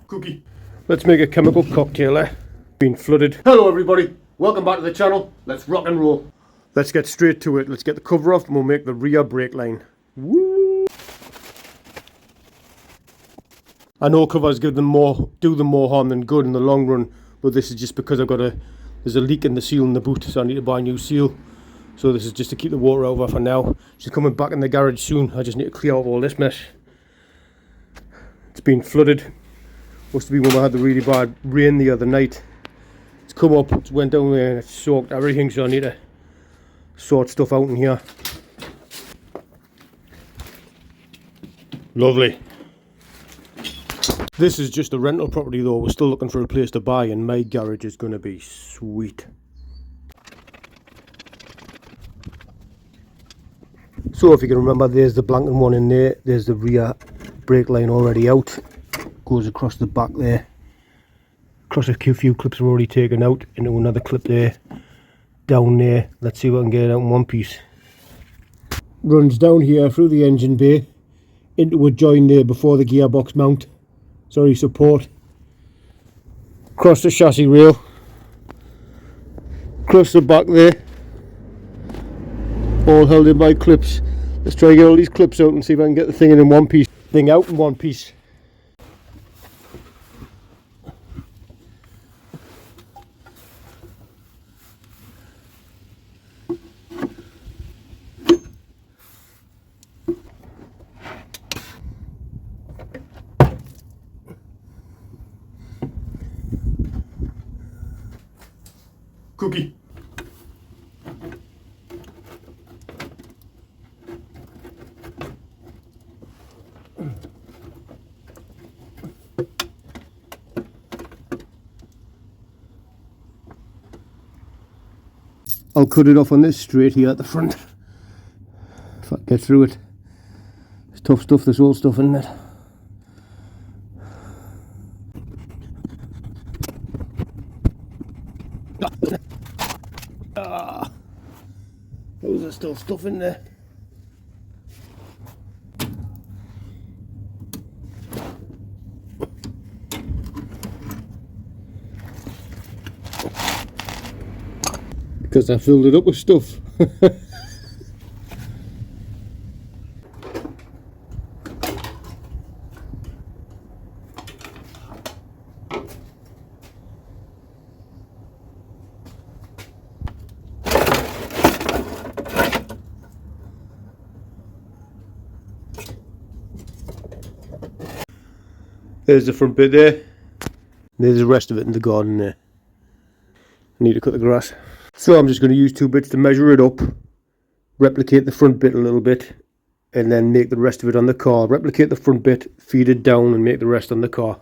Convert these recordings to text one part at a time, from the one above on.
Cookie. Let's make a chemical cocktail there. Been flooded. Hello everybody, welcome back to the channel. Let's rock and roll. Let's get straight to it. Let's get the cover off and we'll make the rear brake line. Woo! I know covers do them more harm than good in the long run, but this is just because there's a leak in the seal in the boot, so I need to buy a new seal. So this is just to keep the water over for now. She's coming back in the garage soon. I just need to clear out all this mess. It's been flooded. Must have been when we had the really bad rain the other night. It's come up, it went down there and it's soaked everything, so I need to sort stuff out in here. Lovely. This is just a rental property though. We're still looking for a place to buy and my garage is going to be sweet. So if you can remember, there's the blanket one in there. There's the rear brake line already out. Goes across the back there. Across a few clips are already taken out. Into another clip there. Down there. Let's see if I can get it out in one piece. Runs down here through the engine bay. Into a join there before the gearbox mount. Sorry, support. Across the chassis rail. Across the back there. All held in by clips. Let's try and get all these clips out and see if I can get the thing in one piece. Thing out in one piece. Cookie. I'll cut it off on this straight here at the front. If I get through it. It's tough stuff, this old stuff, isn't it? Those are still stuff in there. Because I filled it up with stuff. There's the front bit there. There's the rest of it in the garden there. I need to cut the grass. So I'm just going to use two bits to measure it up, replicate the front bit a little bit, and then make the rest of it on the car. Replicate the front bit, feed it down, and make the rest on the car.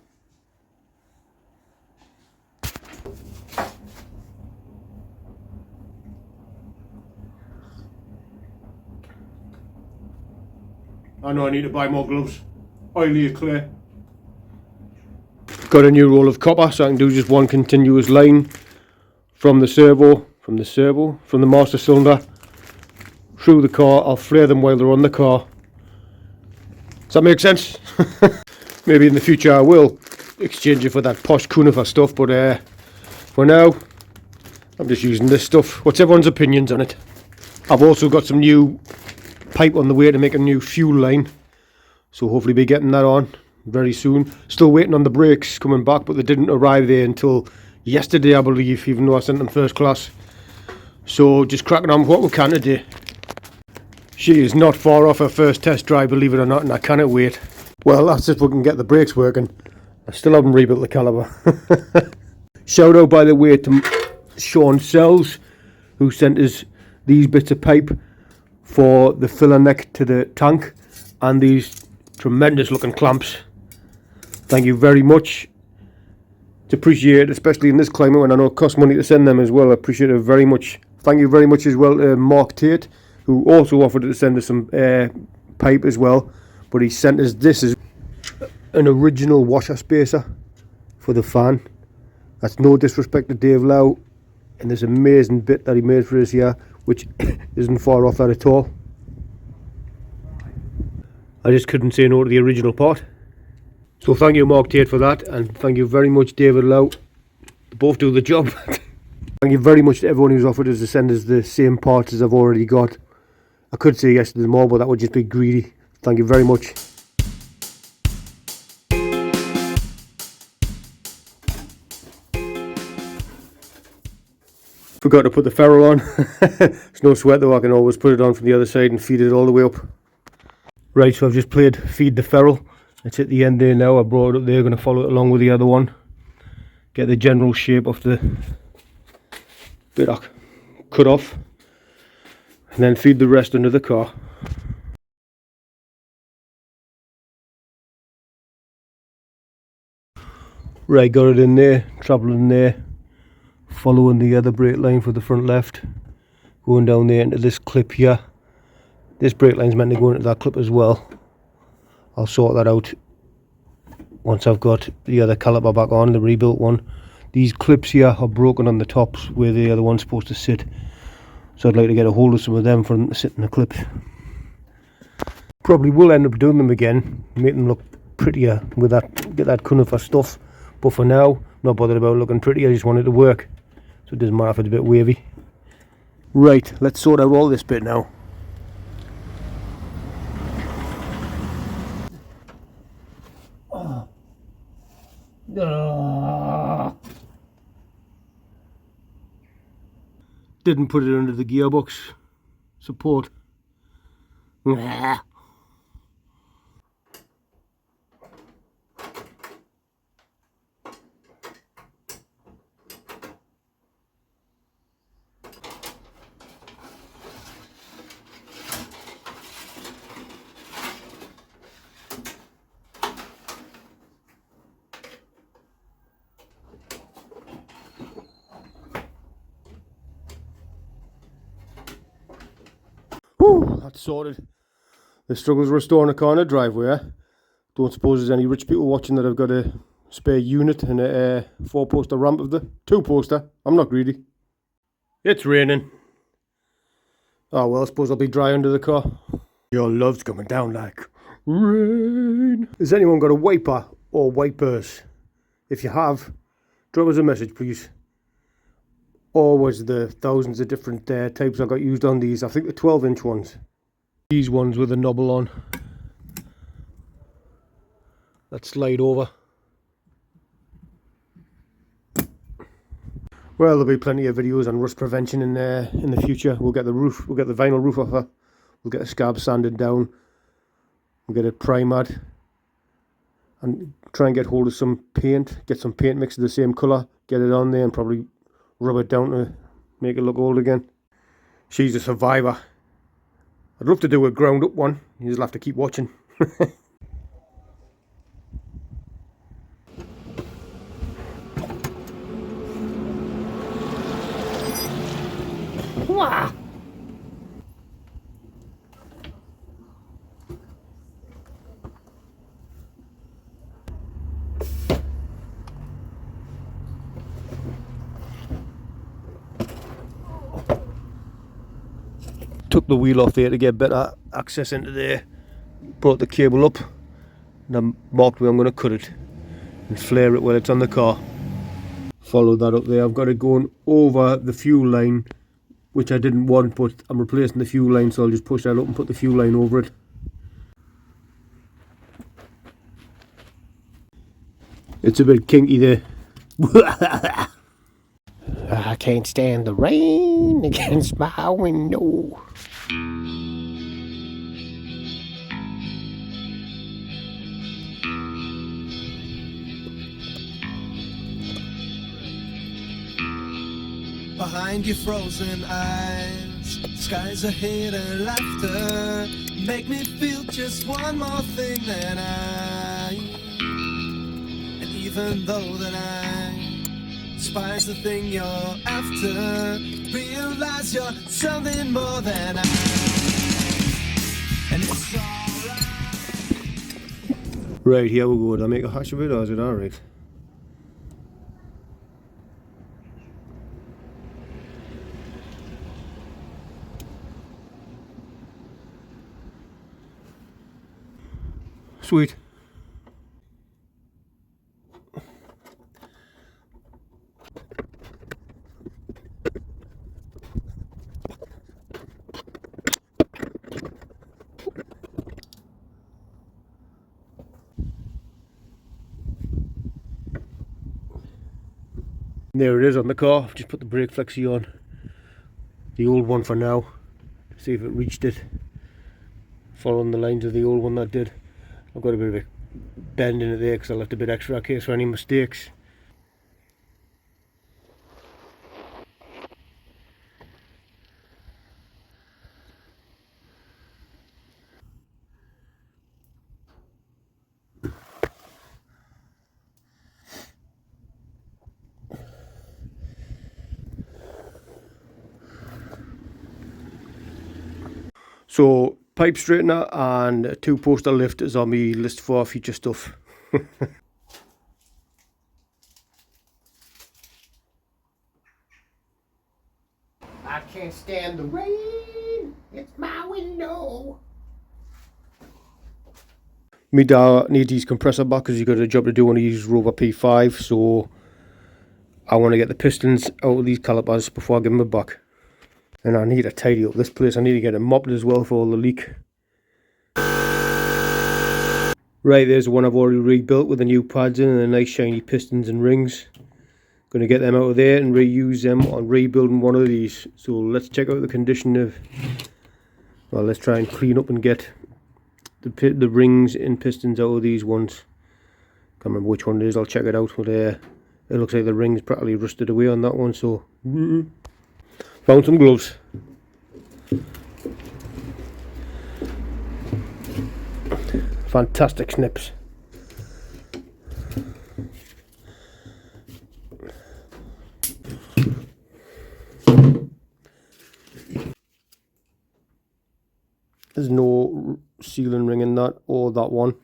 I know I need to buy more gloves. Oily or clear. Got a new roll of copper, so I can do just one continuous line from the master cylinder through the car. I'll flare them while they're on the car. Does that make sense? Maybe in the future I will exchange it for that posh conifer stuff, but for now I'm just using this stuff. What's everyone's opinions on it? I've also got some new pipe on the way to make a new fuel line, so hopefully be getting that on very soon. Still waiting on the brakes coming back, but they didn't arrive there until yesterday I believe, even though I sent them first class. So just cracking on with what we can today. She is not far off her first test drive, believe it or not, and I cannot wait. Well, that's if we can get the brakes working. I still haven't rebuilt the caliper. Shout out by the way to Sean Sells, who sent us these bits of pipe for the filler neck to the tank and these tremendous looking clamps. Thank you very much. It's appreciated, especially in this climate when I know it costs money to send them as well. I appreciate it very much. Thank you very much as well to Mark Tate, who also offered to send us some pipe as well, but he sent us this as an original washer spacer for the fan. That's no disrespect to Dave Lau and this amazing bit that he made for us here, which isn't far off that at all. I just couldn't say no to the original part. So thank you Mark Tate for that, and thank you very much David Lowe. They both do the job. Thank you very much to everyone who's offered us to send us the same parts as I've already got. I could say yes to them all, but that would just be greedy. Thank you very much. Forgot to put the ferrule on. It's no sweat though, I can always put it on from the other side and feed it all the way up. Right, so I've just played feed the ferrule. It's at the end there now. I brought it up there, going to follow it along with the other one. Get the general shape of the bit I cut off. And then feed the rest under the car. Right, got it in there, travelling in there. Following the other brake line for the front left, going down there into this clip here. This brake line's meant to go into that clip as well. I'll sort that out once I've got the other caliper back on, the rebuilt one. These clips here are broken on the tops where the other one's supposed to sit, so I'd like to get a hold of some of them for them to sit in the clips. Probably will end up doing them again, make them look prettier with that, get that conifer stuff, but for now I'm not bothered about looking pretty. I just want it to work. So it doesn't matter if it's a bit wavy. Right, let's sort out all this bit now. Didn't put it under the gearbox support. Whew, that's sorted. The struggles restoring a car in a driveway. Don't suppose there's any rich people watching that have got a spare unit and a 4-poster ramp of the 2-poster. I'm not greedy. It's raining. Oh well, I suppose I'll be dry under the car. Your love's coming down like rain. Has anyone got a wiper or wipers? If you have, drop us a message please. Or was the thousands of different types I got used on these. I think the 12-inch ones. These ones with a knobble on that slide over. Well, there'll be plenty of videos on rust prevention in the future. We'll get the roof, we'll get the vinyl roof off her. We'll get the scab sanded down. We'll get it primered and try and get hold of some paint. Get some paint mixed of the same colour. Get it on there and probably rub it down to make it look old again. She's a survivor. I'd love to do a ground up one. You just have to keep watching. Wow. Took the wheel off there to get better access into there. Brought the cable up and I marked where I'm going to cut it and flare it while it's on the car. Follow that up there. I've got it going over the fuel line, which I didn't want, but I'm replacing the fuel line, so I'll just push that up and put the fuel line over it. It's a bit kinky there. I can't stand the rain against my window. Behind your frozen eyes, skies ahead and laughter make me feel just one more thing than and even though that I despise the thing you're after, realize you're something more than and it's alright. Right, here we go. Did I make a hash of it or is it alright? Sweet. And there it is on the car. I've just put the brake flexi on. The old one for now. See if it reached it. Following the lines of the old one that did. I've got a bit of a bend in it there because I left a bit extra in case for any mistakes. So, pipe straightener and a 2-poster lift is on my list for future stuff. I can't stand the rain, it's my window. Me dad needs his compressor back because he's got a job to do on his Rover P5, so I want to get the pistons out of these calipers before I give them a back. And I need to tidy up this place. I need to get it mopped as well for all the leak. Right, there's the one I've already rebuilt with the new pads in and the nice shiny pistons and rings. Going to get them out of there and reuse them on rebuilding one of these. So let's check out the condition of... Well, let's try and clean up and get the rings and pistons out of these ones. Can't remember which one it is. I'll check it out. But it looks like the ring's practically rusted away on that one. So... Found some gloves. Fantastic snips. There's no sealing ring in that or that one.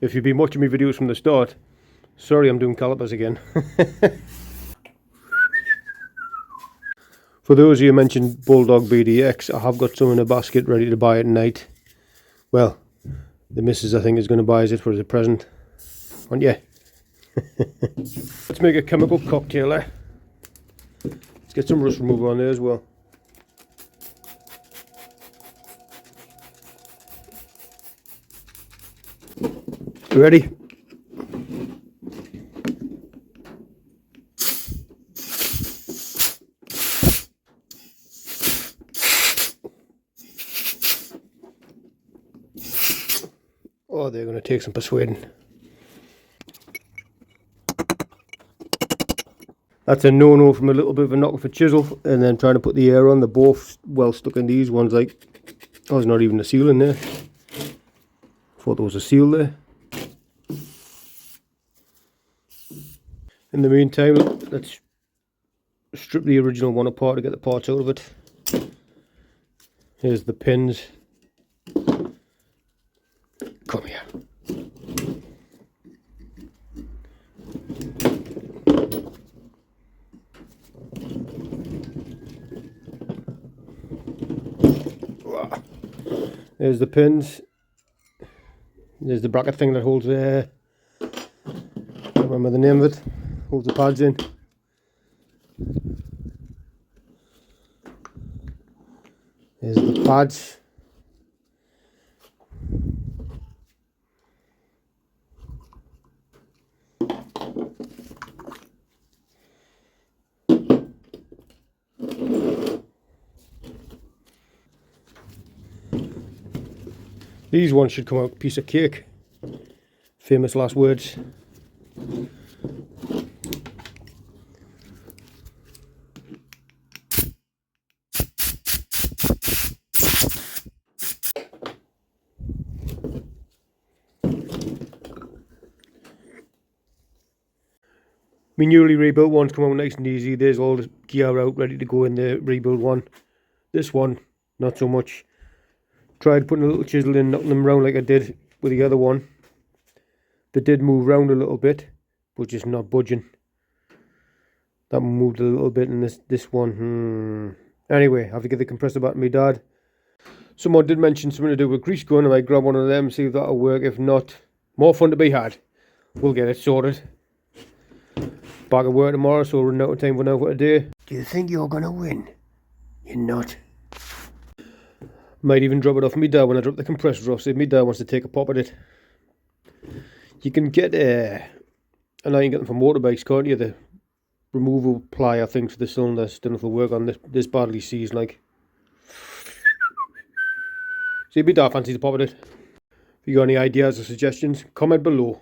If you've been watching my videos from the start, sorry I'm doing calipers again. For those of you who mentioned Bulldog BDX, I have got some in a basket ready to buy at night. Well, the missus I think is going to buy it for as a present. Aren't you? Let's make a chemical cocktail there. Let's get some rust remover on there as well. Ready? Oh, they're going to take some persuading. That's a no-no from a little bit of a knock with a chisel, and then trying to put the air on. They're both well stuck in these ones. Like, oh, there's not even a seal in there. Thought there was a seal there. In the meantime, let's strip the original one apart to get the parts out of it. Here's the pins. Come here. There's the pins. There's the bracket thing that holds the... I don't remember the name of it. Holds the pads in. There's the pads. These ones should come out a piece of cake. Famous last words. My newly rebuilt ones come out nice and easy. There's all the gear out ready to go in the rebuild one. This one, not so much. Tried putting a little chisel in, knocking them around like I did with the other one. They did move around a little bit, but just not budging. That one moved a little bit, and this one, Anyway, I have to get the compressor back to my dad. Someone did mention something to do with grease gun. I might grab one of them, see if that'll work. If not, more fun to be had. We'll get it sorted. Back at work tomorrow, so we're running out of time for now for today. Do you think you're gonna win? You're not. Might even drop it off me dad when I drop the compressor off, see if me dad wants to take a pop at it. You can get I know you can get them from motorbikes, can't you? The removal plier things for the cylinders. Don't know if they'll work on this badly seized like. So you'd be dark fancy to pop at it. If you got any ideas or suggestions, comment below.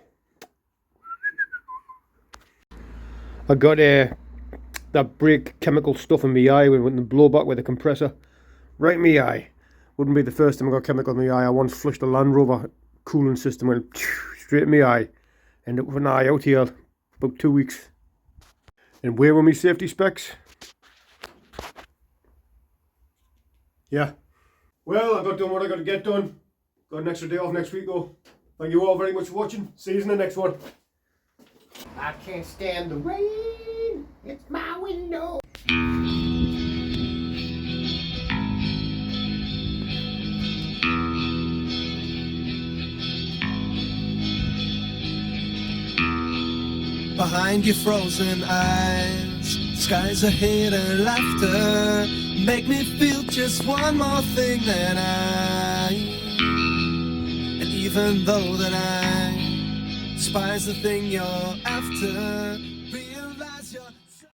I got that brake chemical stuff in my eye when the blowback with the compressor. Right in my eye. Wouldn't be the first time I got chemical in my eye. I once flushed a Land Rover cooling system, went straight in my eye. Ended up with an eye out here about 2 weeks. And where were my safety specs? Yeah. Well, I got done what I got to get done. Got an extra day off next week though. Thank you all very much for watching. See you in the next one. I can't stand the rain. It's my window. Behind your frozen eyes, skies are hate and laughter make me feel just one more thing than I. And even though that I despise the thing you're after,